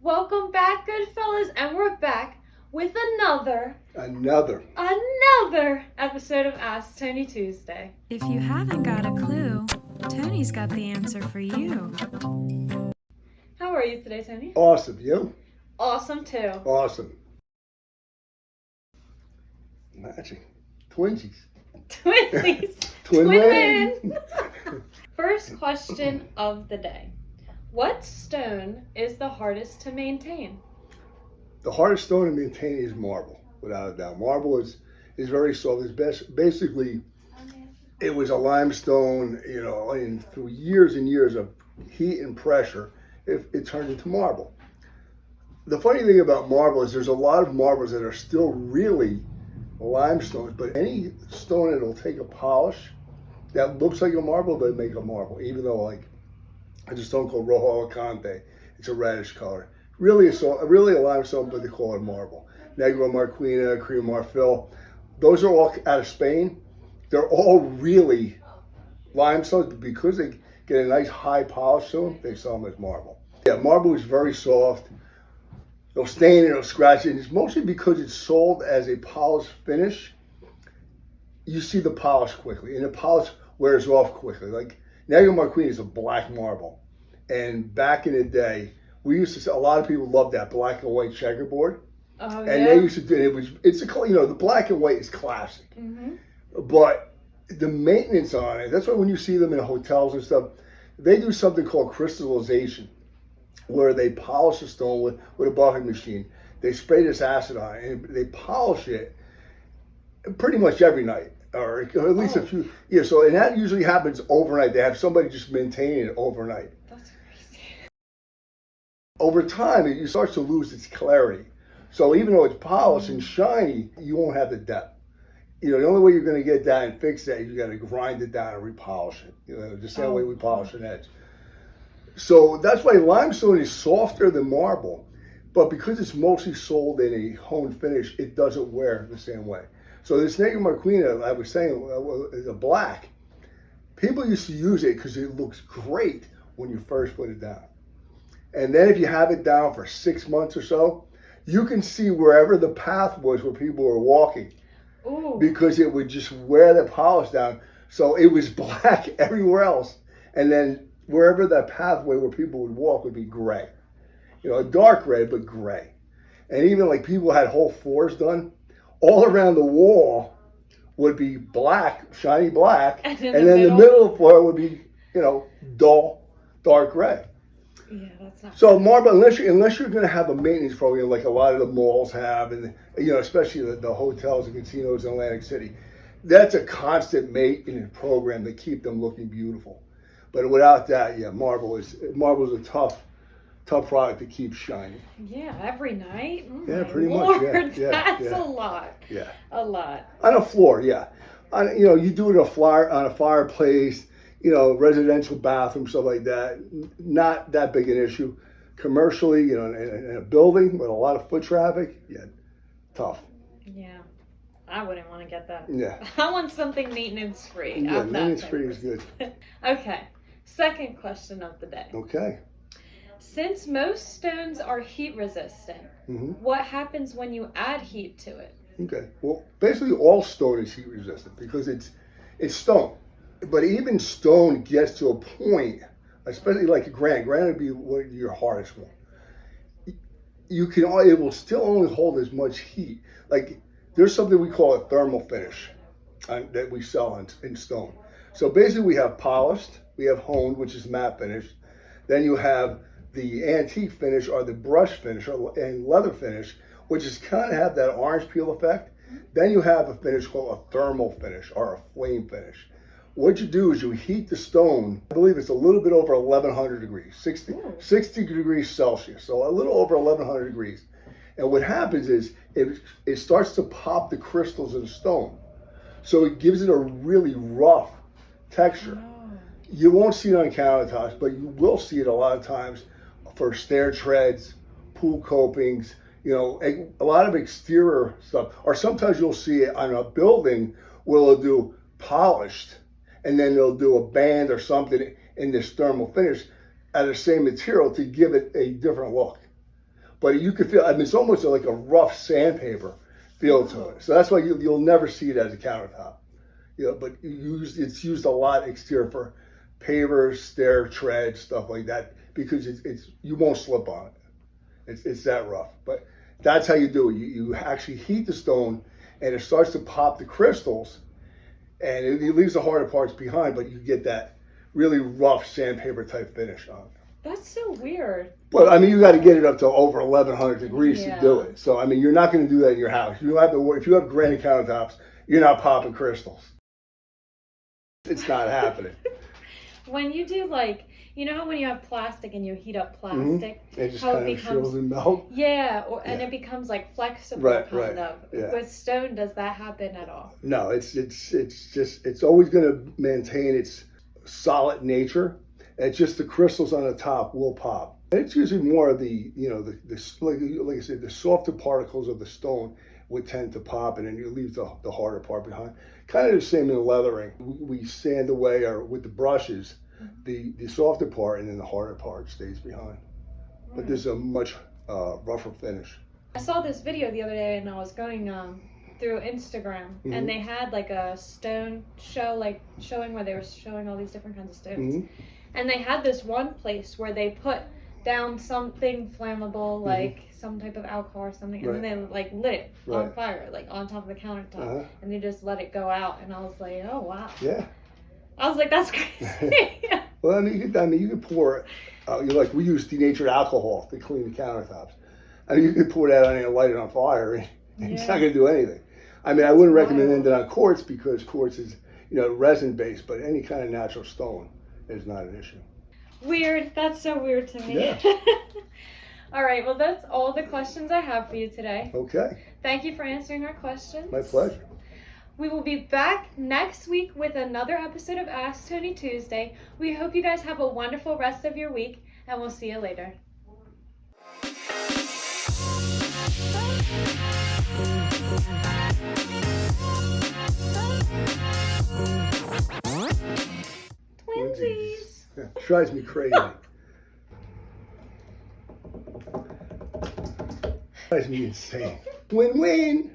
Welcome back, good fellas, and we're back with another episode of Ask Tony Tuesday. If you haven't got a clue, Tony's got the answer for you. How are you today, Tony? Awesome. You? Awesome, too. Awesome. Matching. Twinsies. Twinsies. Twin win. First question of the day. What stone is the hardest to maintain? The hardest stone to maintain is marble, without a doubt. Marble is very soft. It's basically, it was a limestone, and through years and years of heat and pressure, it turned into marble. The funny thing about marble is there's a lot of marbles that are still really limestones, but any stone that'll take a polish that looks like a marble, they make a marble, even though there's a stone called Rojo Alicante. It's a reddish color. Really a limestone, but they call it marble. Negro Marquina, Crema Marfil, those are all out of Spain. They're all really limestones, but because they get a nice high polish to them, they sell them as marble. Yeah, marble is very soft. It'll stain, it'll scratch it. And it's mostly because it's sold as a polished finish. You see the polish quickly, and the polish wears off quickly. Like Negro Marquina is a black marble, and back in the day, we used to. A lot of people loved that black and white checkerboard, and they used to do it. The black and white is classic, but the maintenance on it. That's why when you see them in hotels and stuff, they do something called crystallization, where they polish the stone with a buffing machine. They spray this acid on it, and they polish it pretty much every night. Or at least a few. Yeah, and that usually happens overnight. They have somebody just maintaining it overnight. That's crazy. Over time, it starts to lose its clarity. So even though it's polished and shiny, you won't have the depth. The only way you're going to get that and fix that, you got to grind it down and repolish it. The same way we polish an edge. So that's why limestone is softer than marble. But because it's mostly sold in a honed finish, it doesn't wear the same way. So this Negro Marquina, I was saying, is a black. People used to use it because it looks great when you first put it down. And then if you have it down for 6 months or so, you can see wherever the path was where people were walking. Ooh. Because it would just wear the polish down. So it was black everywhere else. And then wherever that pathway where people would walk would be gray. A dark red, but gray. And even like people had whole floors done, all around the wall would be black, shiny black, and then the middle of the floor would be, dull, dark gray. Yeah, that's not. So marble, unless you're going to have a maintenance program like a lot of the malls have, and especially the hotels and casinos in Atlantic City, that's a constant maintenance program to keep them looking beautiful. But without that, yeah, marble is a tough product to keep shining. Yeah, every night. Yeah, pretty much. Yeah, that's a lot. Yeah, a lot on a floor. Yeah, you do it on a fireplace. Residential bathroom, stuff like that. Not that big an issue. Commercially, in a building with a lot of foot traffic, yeah, tough. Yeah, I wouldn't want to get that. Yeah, I want something maintenance free. Yeah, maintenance free is good. Okay, second question of the day. Okay. Since most stones are heat resistant, what happens when you add heat to it? Okay. Well, basically all stone is heat resistant because it's stone. But even stone gets to a point, especially like granite. Granite would be one of your hardest one. It will still only hold as much heat. Like there's something we call a thermal finish that we sell in stone. So basically we have polished, we have honed, which is matte finish. Then you have the antique finish or the brush finish and leather finish, which is kind of have that orange peel effect. Then you have a finish called a thermal finish or a flame finish. What you do is you heat the stone, I believe it's a little bit over 1100 degrees, 60 degrees Celsius, so a little over 1100 degrees. And what happens is it starts to pop the crystals in the stone. So it gives it a really rough texture. You won't see it on countertops, but you will see it a lot of times for stair treads, pool copings, a lot of exterior stuff. Or sometimes you'll see it on a building where they'll do polished, and then they'll do a band or something in this thermal finish out of the same material to give it a different look. but you can feel. I mean, it's almost like a rough sandpaper feel to it. So that's why you'll never see it as a countertop. But it's used a lot exterior for pavers, stair treads, stuff like that, because it's you won't slip on it. It's that rough. But that's how you do it. You actually heat the stone, and it starts to pop the crystals, and it leaves the harder parts behind, but you get that really rough sandpaper type finish on it. That's so weird. Well, I mean, you got to get it up to over 1,100 degrees Yeah. to do it. So, I mean, you're not going to do that in your house. You don't have to worry. If you have granite countertops, you're not popping crystals. It's not happening. When you do like, you know how when you have plastic and you heat up plastic, It just how kind it of becomes shrivells and melt. yeah, and Yeah. it becomes like flexible Right, kind right, of. yeah. With stone, does that happen at all? No, it's always going to maintain its solid nature. It's just the crystals on the top will pop. And it's usually more of the like I said, the softer particles of the stone would tend to pop, and then you leave the harder part behind. Kind of the same in leathering. We sand away or with the brushes the softer part, and then the harder part stays behind. But there's a much rougher finish. I saw this video the other day and I was going through Instagram Mhm. and they had like a stone show, like showing where they were showing all these different kinds of stones. Mhm. And they had this one place where they put down something flammable, like some type of alcohol or something, and then they like lit it on Right. fire, like on top of the countertop, Uh-huh. and they just let it go out. And I was like, oh wow. Yeah. I was like, that's crazy. Well, I mean, you could pour. We use denatured alcohol to clean the countertops. I mean, you could pour that on and light it on fire, and it's Yeah. not going to do anything. I mean, I wouldn't recommend wild. it on quartz because quartz is, resin based, but any kind of natural stone is not an issue. Weird. That's so weird to me. Yeah. All right. Well, that's all the questions I have for you today. Okay, Thank you for answering our questions. my pleasure. We will be back next week with another episode of Ask Tony Tuesday. We hope you guys have a wonderful rest of your week, and we'll see you later. Twinsies. Drives me crazy. Drives me insane. Win-win.